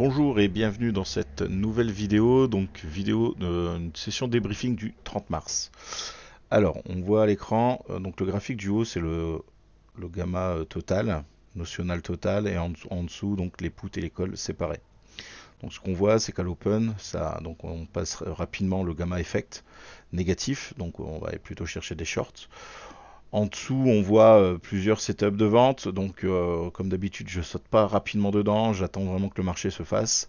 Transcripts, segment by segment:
Bonjour et bienvenue dans cette nouvelle vidéo, donc vidéo d'une session débriefing du 30 mars. Alors, on voit à l'écran, donc le graphique du haut c'est le gamma total, notional total, et en dessous donc les puts et les calls séparés. Donc ce qu'on voit c'est qu'à l'open, ça, donc on passe rapidement le gamma effect négatif, donc on va plutôt chercher des shorts. En dessous, on voit plusieurs setups de vente. Donc, comme d'habitude, je saute pas rapidement dedans. J'attends vraiment que le marché se fasse.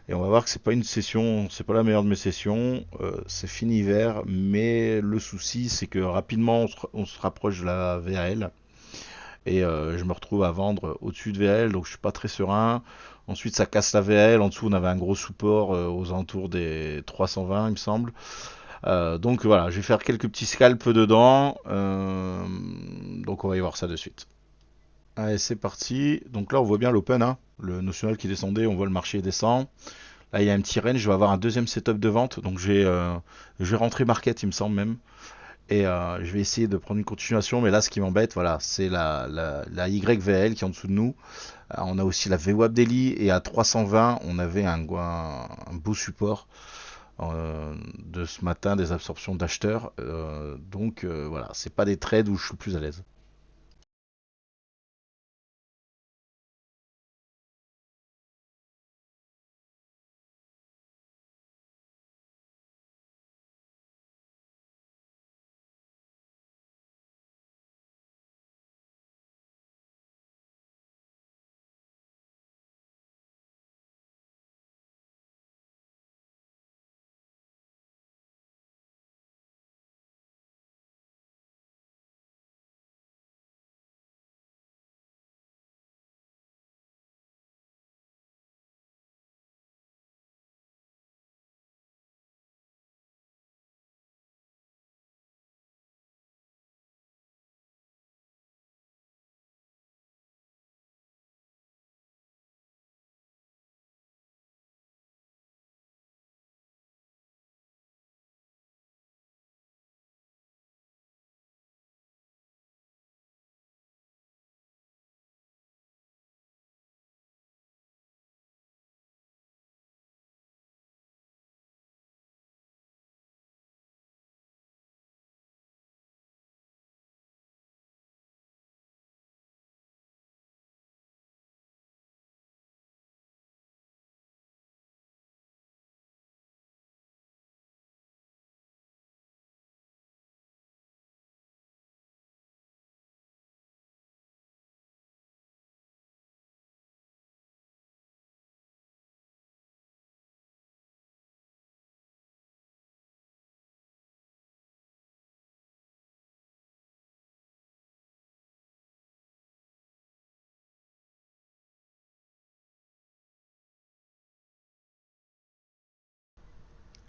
Et on va voir que c'est pas une session, c'est pas la meilleure de mes sessions. C'est fini vert, mais le souci, c'est que rapidement, on se rapproche de la VAL et je me retrouve à vendre au-dessus de VAL, donc je suis pas très serein. Ensuite, ça casse la VAL. En dessous, on avait un gros support aux alentours des 320, il me semble. Donc voilà, je vais faire quelques petits scalps dedans. Donc on va y voir ça de suite. Allez, c'est parti. Donc là, on voit bien l'open, hein, le notional qui descendait, on voit le marché descend. Là, il y a un petit range, je vais avoir un deuxième setup de vente. Donc je vais rentrer market, il me semble même. Et je vais essayer de prendre une continuation. Mais là, ce qui m'embête, voilà, c'est la YVL qui est en dessous de nous. On a aussi la VWAP Daily. Et à 320, on avait un beau support de ce matin, des absorptions d'acheteurs. Donc voilà, c'est pas des trades où je suis le plus à l'aise.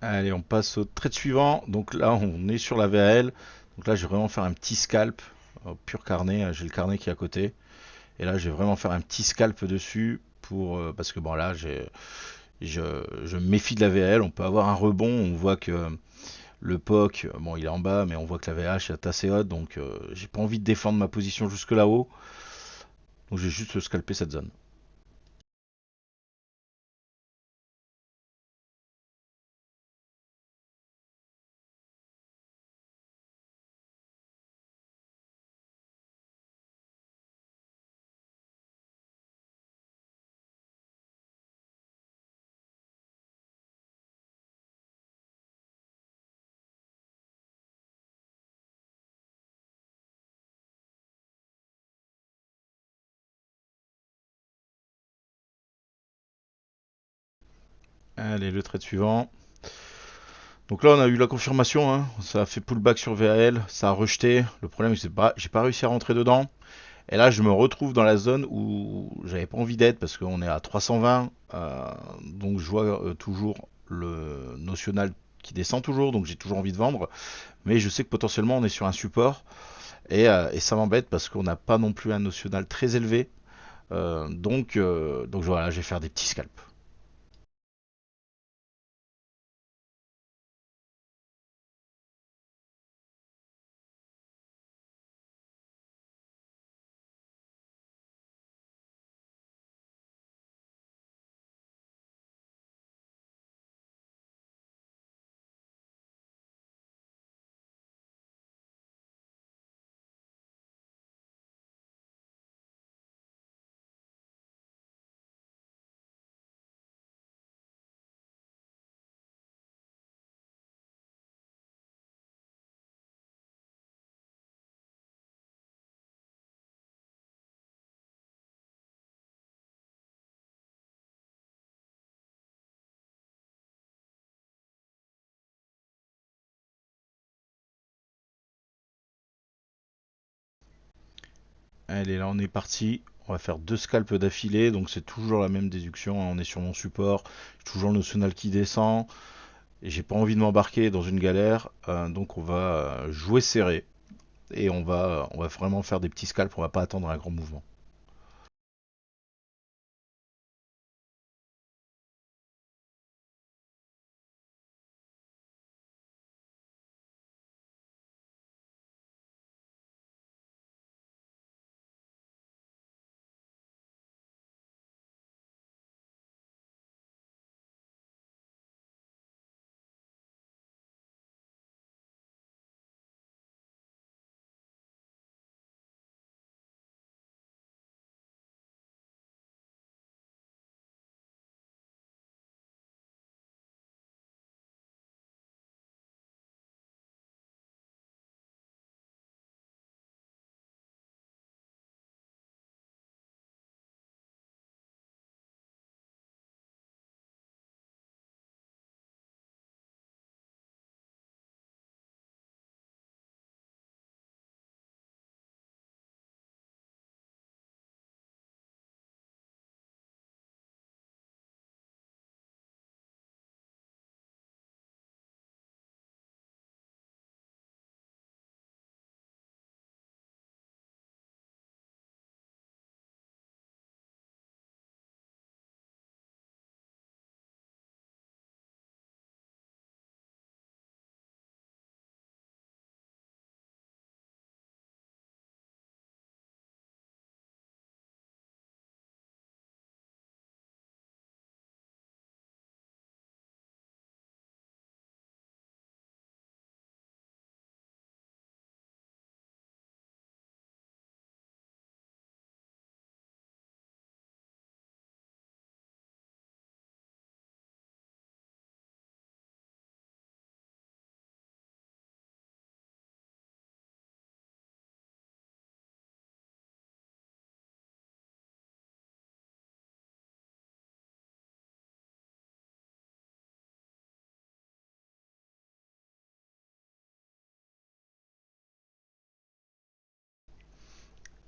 Allez, on passe au trade suivant. Donc là, on est sur la VAL. Donc là, je vais vraiment faire un petit scalp, pur carnet. J'ai le carnet qui est à côté. Et là, je vais vraiment faire un petit scalp dessus parce que bon là, je, je me méfie de la VAL. On peut avoir un rebond. On voit que le POC, bon, il est en bas, mais on voit que la VH est assez haute. Donc, j'ai pas envie de défendre ma position jusque là-haut. Donc, je vais juste scalper cette zone. Allez, le trade suivant. Donc là, on a eu la confirmation, hein. Ça a fait pullback sur VAL, ça a rejeté. Le problème, c'est que j'ai pas réussi à rentrer dedans. Et là, je me retrouve dans la zone où j'avais pas envie d'être parce qu'on est à 320. Donc, je vois toujours le notional qui descend toujours. Donc, j'ai toujours envie de vendre. Mais je sais que potentiellement, on est sur un support. Et ça m'embête parce qu'on n'a pas non plus un notional très élevé. Donc voilà, je vais faire des petits scalps. Allez, là on est parti. On va faire deux scalps d'affilée, donc c'est toujours la même déduction, hein. On est sur mon support, j'ai toujours le notional qui descend, et j'ai pas envie de m'embarquer dans une galère, donc on va jouer serré, et on va vraiment faire des petits scalps, on va pas attendre un grand mouvement.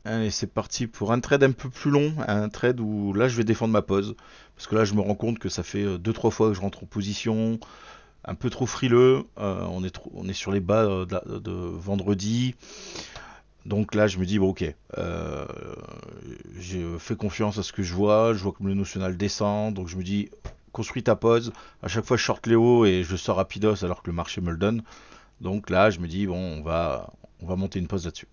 Allez, c'est parti pour un trade un peu plus long, un trade où là je vais défendre ma pause, parce que là je me rends compte que ça fait deux trois fois que je rentre en position, un peu trop frileux, on est sur les bas de vendredi. Donc là, je me dis, bon, ok, j'ai fait confiance à ce que je vois comme le notional descend, donc je me dis, construis ta pause. À chaque fois, je short les hauts et je sors rapidos alors que le marché me le donne. Donc là, je me dis, bon, on va monter une pause là-dessus.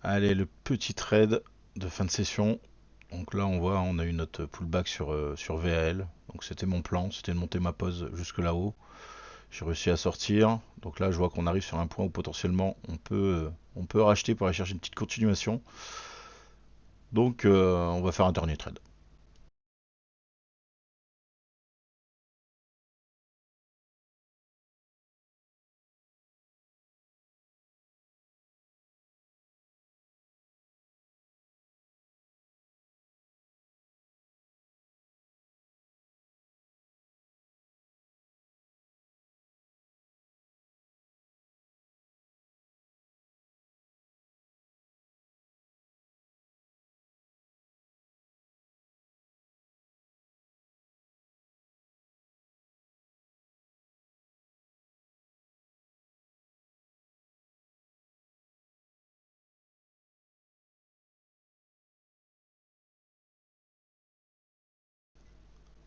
Allez, le petit trade de fin de session. Donc là, on voit, on a eu notre pullback sur VAL. Donc c'était mon plan, c'était de monter ma pause jusque là-haut. J'ai réussi à sortir. Donc là, je vois qu'on arrive sur un point où potentiellement on peut racheter pour aller chercher une petite continuation. Donc on va faire un dernier trade.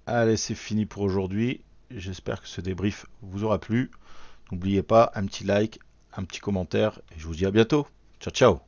Allez, c'est fini pour aujourd'hui. J'espère que ce débrief vous aura plu. N'oubliez pas un petit like, un petit commentaire et je vous dis à bientôt. Ciao ciao.